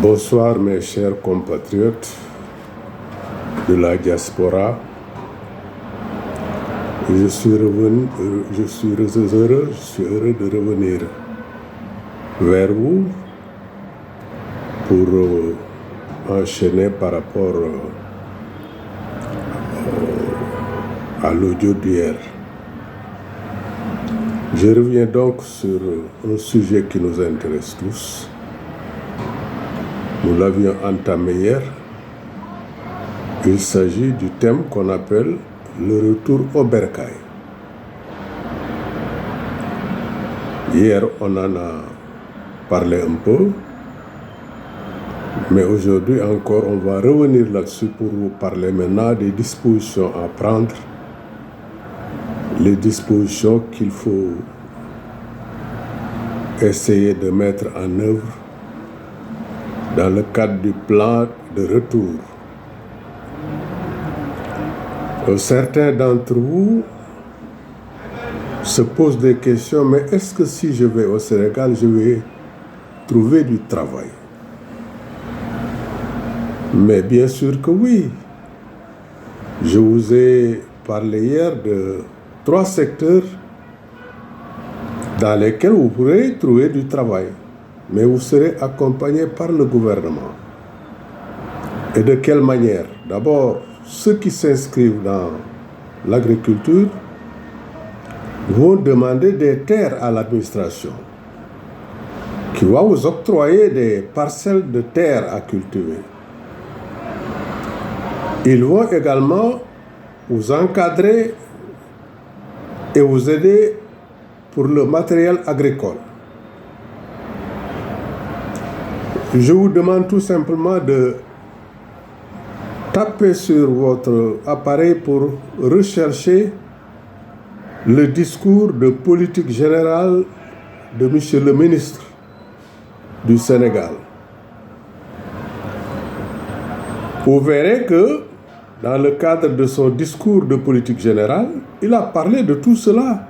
Bonsoir mes chers compatriotes de la diaspora. Je suis heureux de revenir vers vous pour enchaîner par rapport à l'audio d'hier. Je reviens donc sur un sujet qui nous intéresse tous. Nous l'avions entamé hier. Il s'agit du thème qu'on appelle le retour au bercail. Hier, on en a parlé un peu, mais aujourd'hui encore, on va revenir là-dessus pour vous parler maintenant des dispositions à prendre, les dispositions qu'il faut essayer de mettre en œuvre dans le cadre du plan de retour. Certains d'entre vous se posent des questions, mais est-ce que si je vais au Sénégal, je vais trouver du travail? Mais bien sûr que oui. Je vous ai parlé hier de 3 secteurs dans lesquels vous pourrez trouver du travail, mais vous serez accompagné par le gouvernement. Et de quelle manière? D'abord, ceux qui s'inscrivent dans l'agriculture vont demander des terres à l'administration, qui va vous octroyer des parcelles de terre à cultiver. Ils vont également vous encadrer et vous aider pour le matériel agricole. Je vous demande tout simplement de taper sur votre appareil pour rechercher le discours de politique générale de Monsieur le ministre du Sénégal. Vous verrez que dans le cadre de son discours de politique générale, il a parlé de tout cela.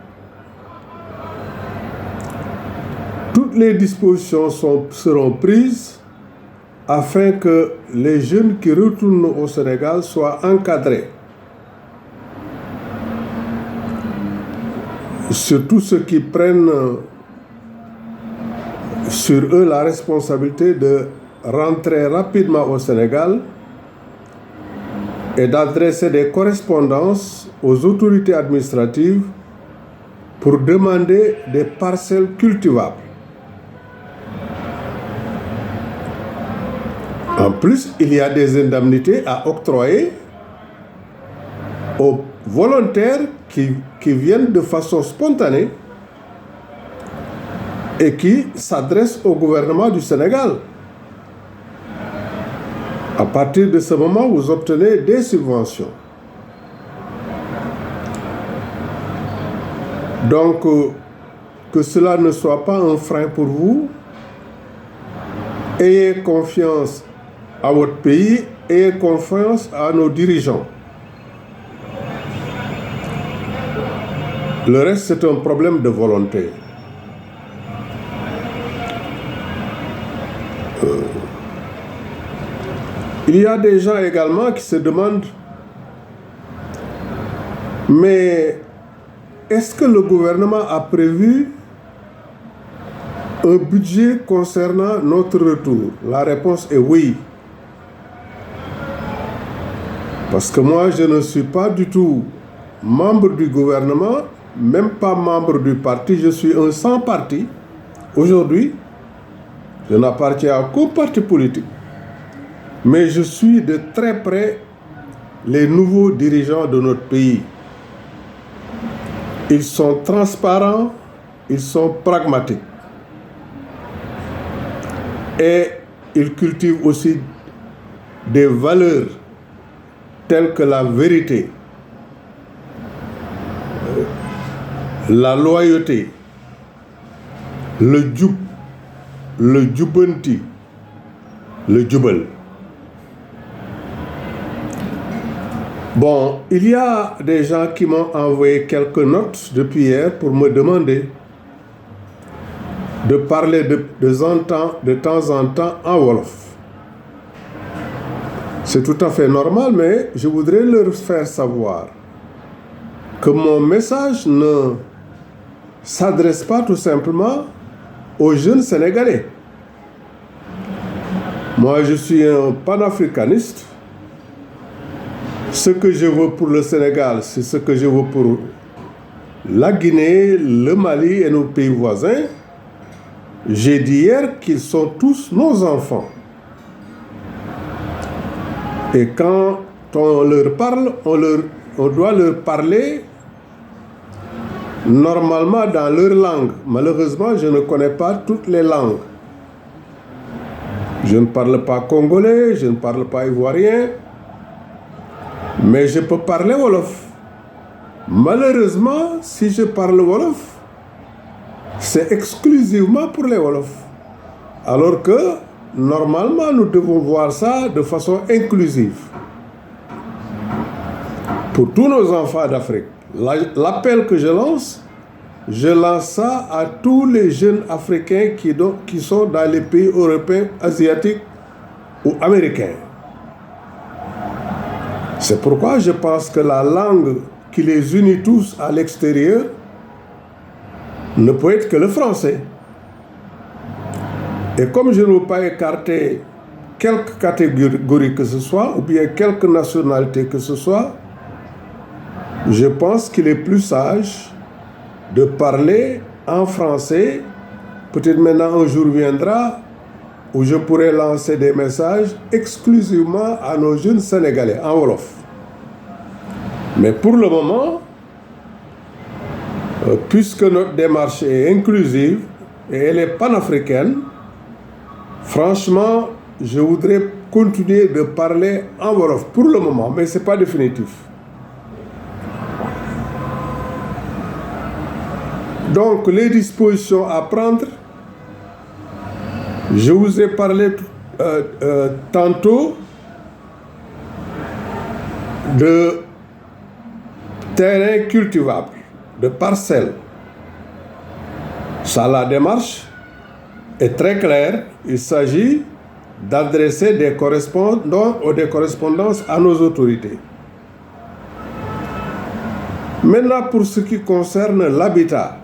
Toutes les dispositions seront prises afin que les jeunes qui retournent au Sénégal soient encadrés. Surtout ceux qui prennent sur eux la responsabilité de rentrer rapidement au Sénégal et d'adresser des correspondances aux autorités administratives pour demander des parcelles cultivables. En plus, il y a des indemnités à octroyer aux volontaires qui viennent de façon spontanée et qui s'adressent au gouvernement du Sénégal. À partir de ce moment, vous obtenez des subventions. Donc, que cela ne soit pas un frein pour vous, ayez confiance à votre pays, ayez confiance à nos dirigeants. Le reste, c'est un problème de volonté. Il y a des gens également qui se demandent, mais est-ce que le gouvernement a prévu un budget concernant notre retour? La réponse est oui. Parce que moi, je ne suis pas du tout membre du gouvernement, même pas membre du parti, je suis un sans parti. Aujourd'hui, je n'appartiens à aucun parti politique. Mais je suis de très près les nouveaux dirigeants de notre pays. Ils sont transparents, ils sont pragmatiques. Et ils cultivent aussi des valeurs telles que la vérité, la loyauté, le djub, le djubanti, le djubal. Bon, il y a des gens qui m'ont envoyé quelques notes depuis hier pour me demander de parler de temps en temps en Wolof. C'est tout à fait normal, mais je voudrais leur faire savoir que mon message ne s'adresse pas tout simplement aux jeunes Sénégalais. Moi, je suis un panafricaniste. Ce que je veux pour le Sénégal, c'est ce que je veux pour la Guinée, le Mali et nos pays voisins. J'ai dit hier qu'ils sont tous nos enfants. Et quand on leur parle, on doit leur parler normalement dans leur langue. Malheureusement, je ne connais pas toutes les langues. Je ne parle pas congolais, je ne parle pas ivoirien, mais je peux parler wolof. Malheureusement, si je parle wolof, c'est exclusivement pour les wolofs. Alors que, normalement, nous devons voir ça de façon inclusive. Pour tous nos enfants d'Afrique, l'appel que je lance ça à tous les jeunes Africains qui sont dans les pays européens, asiatiques ou américains. C'est pourquoi je pense que la langue qui les unit tous à l'extérieur ne peut être que le français. Et comme je ne veux pas écarter quelque catégorie que ce soit, ou bien quelque nationalité que ce soit, je pense qu'il est plus sage de parler en français. Peut-être maintenant un jour viendra où je pourrai lancer des messages exclusivement à nos jeunes Sénégalais en wolof. Mais pour le moment, puisque notre démarche est inclusive et elle est panafricaine, franchement, je voudrais continuer de parler en wolof pour le moment, mais ce n'est pas définitif. Donc, les dispositions à prendre, je vous ai parlé tantôt de terrains cultivables, de parcelles. Ça, la démarche est très claire. Il s'agit d'adresser des correspondances à nos autorités. Maintenant, pour ce qui concerne l'habitat,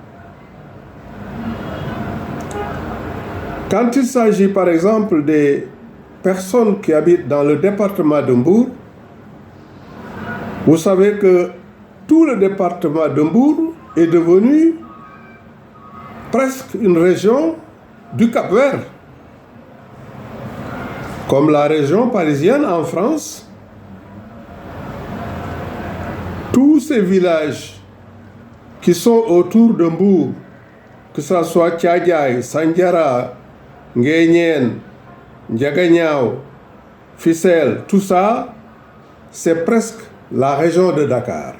quand il s'agit par exemple des personnes qui habitent dans le département de Mbour, vous savez que tout le département de Mbour est devenu presque une région du Cap-Vert. Comme la région parisienne en France, tous ces villages qui sont autour de Mbour, que ce soit Thiadiaye, Sandiara, Nguyen, Ndiaganiao, Fissel, tout ça, c'est presque la région de Dakar.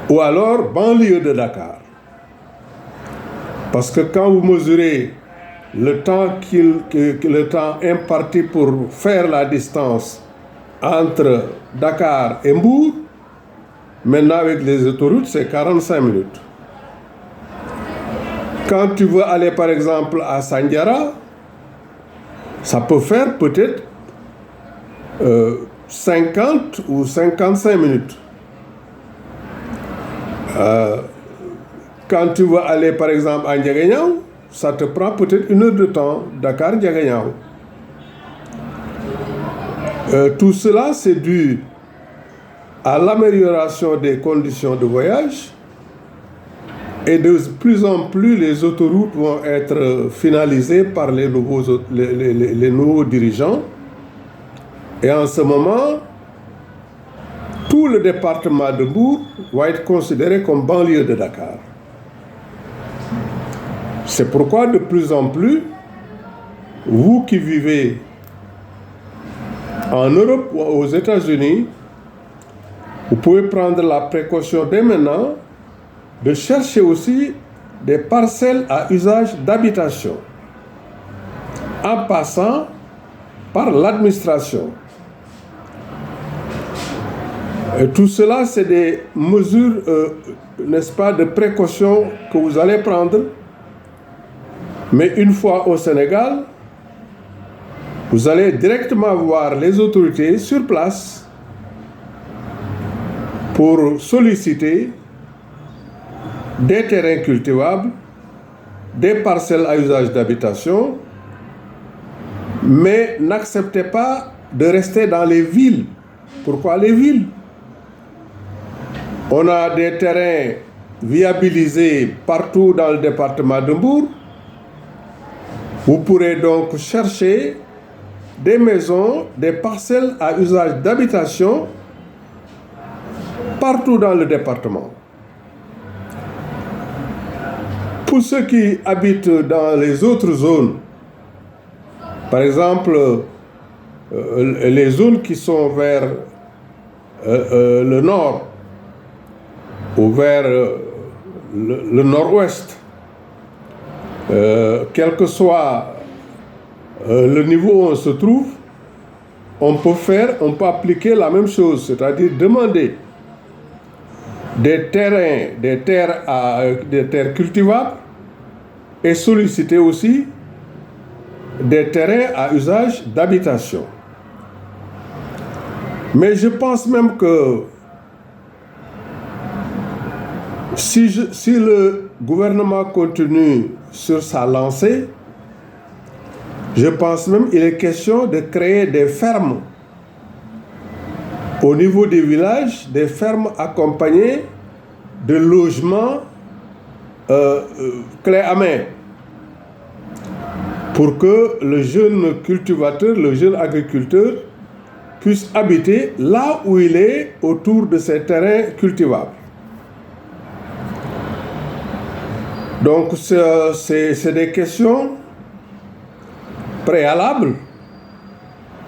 Ou alors banlieue de Dakar. Parce que quand vous mesurez le temps imparti pour faire la distance entre Dakar et Mbour, maintenant avec les autoroutes, c'est 45 minutes. Quand tu veux aller par exemple à Sandiara, ça peut faire peut-être 50 ou 55 minutes. Quand tu veux aller par exemple à Ndiaganiao, ça te prend peut-être 1 heure de temps, Dakar-Ndiaganiao. Tout cela, c'est dû à l'amélioration des conditions de voyage, et de plus en plus les autoroutes vont être finalisées par les nouveaux dirigeants. Et en ce moment, tout le département de Mbour va être considéré comme banlieue de Dakar. C'est pourquoi de plus en plus, vous qui vivez en Europe ou aux États-Unis, vous pouvez prendre la précaution dès maintenant de chercher aussi des parcelles à usage d'habitation, en passant par l'administration. Et tout cela, c'est des mesures, n'est-ce pas, de précaution que vous allez prendre. Mais une fois au Sénégal, Vous allez directement voir les autorités sur place pour solliciter des terrains cultivables, des parcelles à usage d'habitation, mais n'acceptez pas de rester dans les villes. Pourquoi les villes? On a des terrains viabilisés partout dans le département de Mbour. Vous pourrez donc chercher des maisons, des parcelles à usage d'habitation partout dans le département. Pour ceux qui habitent dans les autres zones, par exemple, les zones qui sont vers le nord ou vers le nord-ouest, quel que soit le niveau où on se trouve, on peut appliquer la même chose, c'est-à-dire demander des terres cultivables et solliciter aussi des terrains à usage d'habitation. Mais je pense même que si le gouvernement continue sur sa lancée, je pense même qu'il est question de créer des fermes au niveau des villages, des fermes accompagnées de logements clé à main, pour que le jeune cultivateur, le jeune agriculteur puisse habiter là où il est autour de ces terrains cultivables. Donc c'est des questions préalables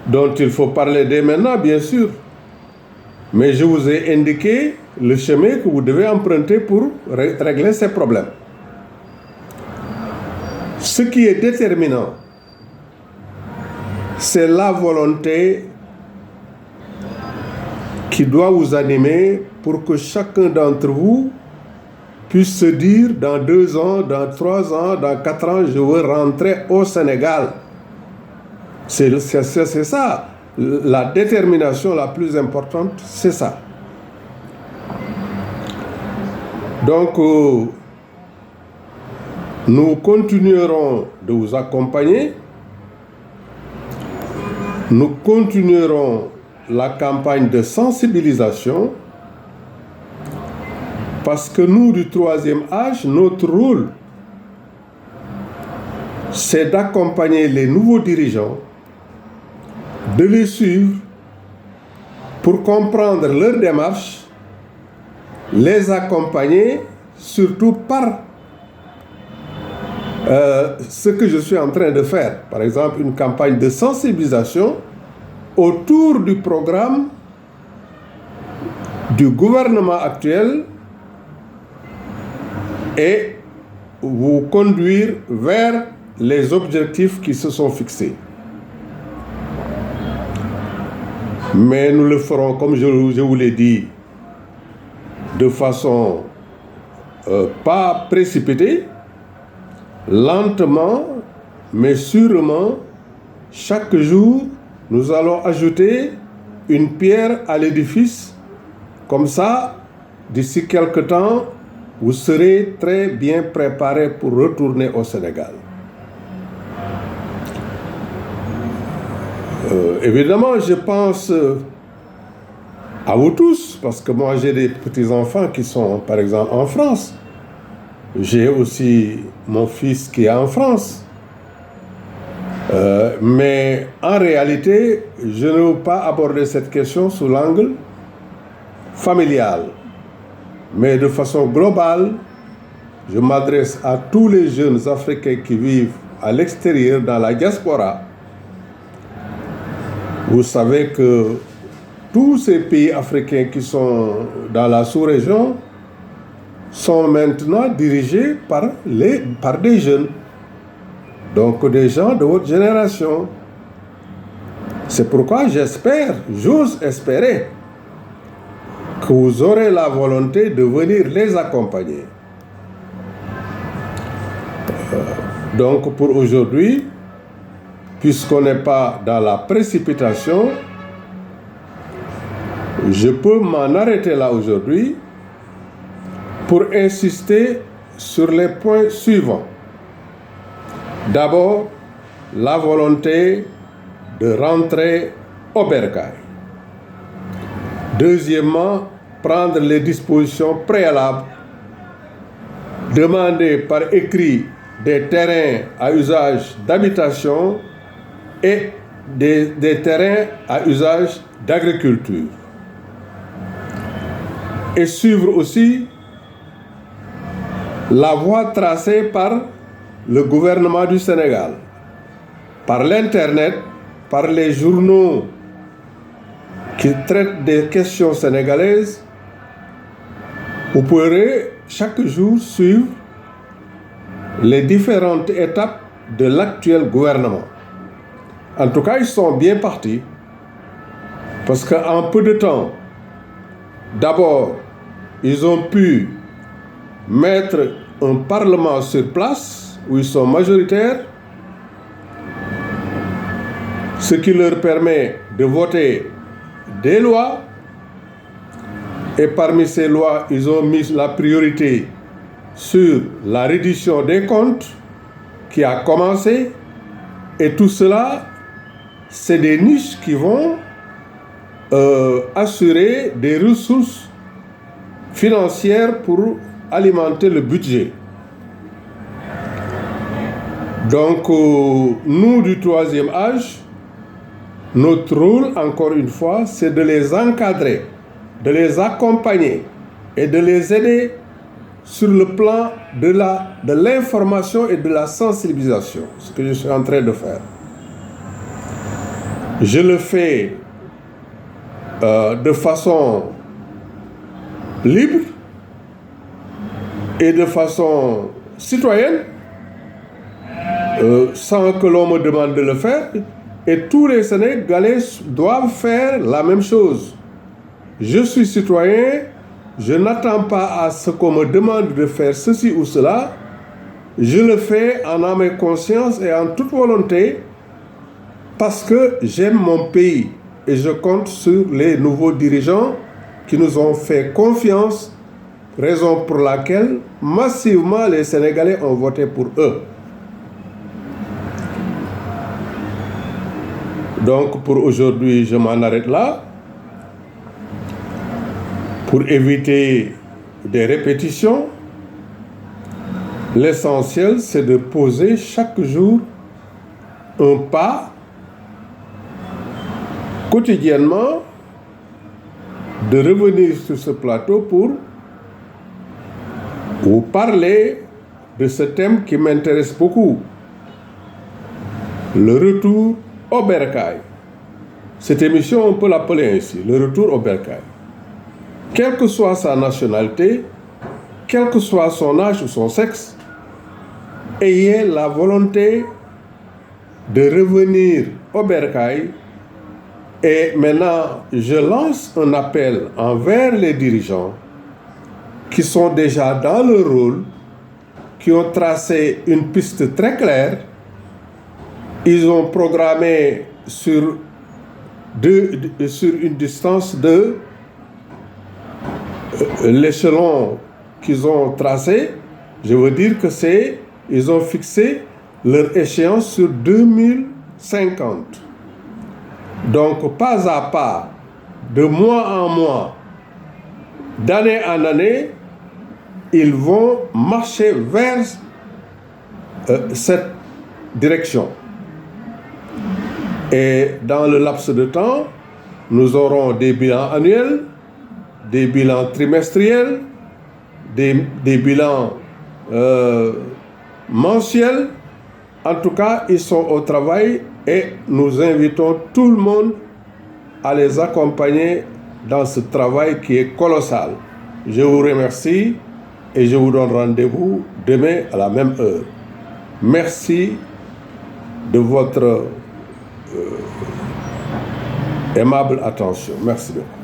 dont il faut parler dès maintenant, bien sûr. Mais je vous ai indiqué le chemin que vous devez emprunter pour régler ces problèmes. Ce qui est déterminant, c'est la volonté qui doit vous animer pour que chacun d'entre vous puisse se dire dans 2 ans, dans 3 ans, dans 4 ans, je veux rentrer au Sénégal. C'est ça. La détermination la plus importante, c'est ça. Donc, nous continuerons de vous accompagner. Nous continuerons la campagne de sensibilisation parce que nous, du 3e âge, notre rôle, c'est d'accompagner les nouveaux dirigeants, de les suivre pour comprendre leur démarche, les accompagner, surtout par ce que je suis en train de faire. Par exemple, une campagne de sensibilisation autour du programme du gouvernement actuel et vous conduire vers les objectifs qui se sont fixés. Mais nous le ferons, comme je vous l'ai dit, de façon pas précipitée, lentement, mais sûrement. Chaque jour, nous allons ajouter une pierre à l'édifice. Comme ça, d'ici quelque temps, vous serez très bien préparés pour retourner au Sénégal. Évidemment, je pense à vous tous, parce que moi j'ai des petits-enfants qui sont par exemple en France. J'ai aussi mon fils qui est en France. Mais en réalité, je ne veux pas aborder cette question sous l'angle familial. Mais de façon globale, je m'adresse à tous les jeunes Africains qui vivent à l'extérieur, dans la diaspora. Vous savez que tous ces pays africains qui sont dans la sous-région sont maintenant dirigés par des jeunes, donc des gens de votre génération. C'est pourquoi j'ose espérer que vous aurez la volonté de venir les accompagner. Donc pour aujourd'hui, puisqu'on n'est pas dans la précipitation, je peux m'en arrêter là aujourd'hui pour insister sur les points suivants. D'abord, la volonté de rentrer au bercail. Deuxièmement, prendre les dispositions préalables, demander par écrit des terrains à usage d'habitation et des terrains à usage d'agriculture. Et suivre aussi la voie tracée par le gouvernement du Sénégal, par l'Internet, par les journaux qui traitent des questions sénégalaises. Vous pourrez chaque jour suivre les différentes étapes de l'actuel gouvernement. En tout cas, ils sont bien partis parce qu'en peu de temps, d'abord, ils ont pu mettre un parlement sur place où ils sont majoritaires, ce qui leur permet de voter des lois. Et parmi ces lois, ils ont mis la priorité sur la reddition des comptes qui a commencé. Et tout cela, c'est des niches qui vont assurer des ressources financières pour alimenter le budget. Donc, nous du troisième âge, notre rôle, encore une fois, c'est de les encadrer, de les accompagner et de les aider sur le plan de l'information et de la sensibilisation, ce que je suis en train de faire. Je le fais de façon libre et de façon citoyenne, sans que l'on me demande de le faire. Et tous les Sénégalais doivent faire la même chose. Je suis citoyen, je n'attends pas à ce qu'on me demande de faire ceci ou cela. Je le fais en âme et conscience et en toute volonté parce que j'aime mon pays et je compte sur les nouveaux dirigeants qui nous ont fait confiance, raison pour laquelle massivement les Sénégalais ont voté pour eux. Donc pour aujourd'hui, je m'en arrête là. Pour éviter des répétitions, l'essentiel, c'est de poser chaque jour un pas quotidiennement, de revenir sur ce plateau pour vous parler de ce thème qui m'intéresse beaucoup, le retour au bercail. Cette émission, on peut l'appeler ainsi, le retour au bercail. Quelle que soit sa nationalité, quel que soit son âge ou son sexe, ayez la volonté de revenir au bercail. Et maintenant, je lance un appel envers les dirigeants qui sont déjà dans leur rôle, qui ont tracé une piste très claire. Ils ont programmé sur une distance de l'échelon qu'ils ont tracé. Je veux dire que ils ont fixé leur échéance sur 2050. Donc, pas à pas, de mois en mois, d'année en année, ils vont marcher vers cette direction. Et dans le laps de temps, nous aurons des bilans annuels, des bilans trimestriels, des bilans mensuels. En tout cas, ils sont au travail et nous invitons tout le monde à les accompagner dans ce travail qui est colossal. Je vous remercie et je vous donne rendez-vous demain à la même heure. Merci de votre aimable attention. Merci beaucoup.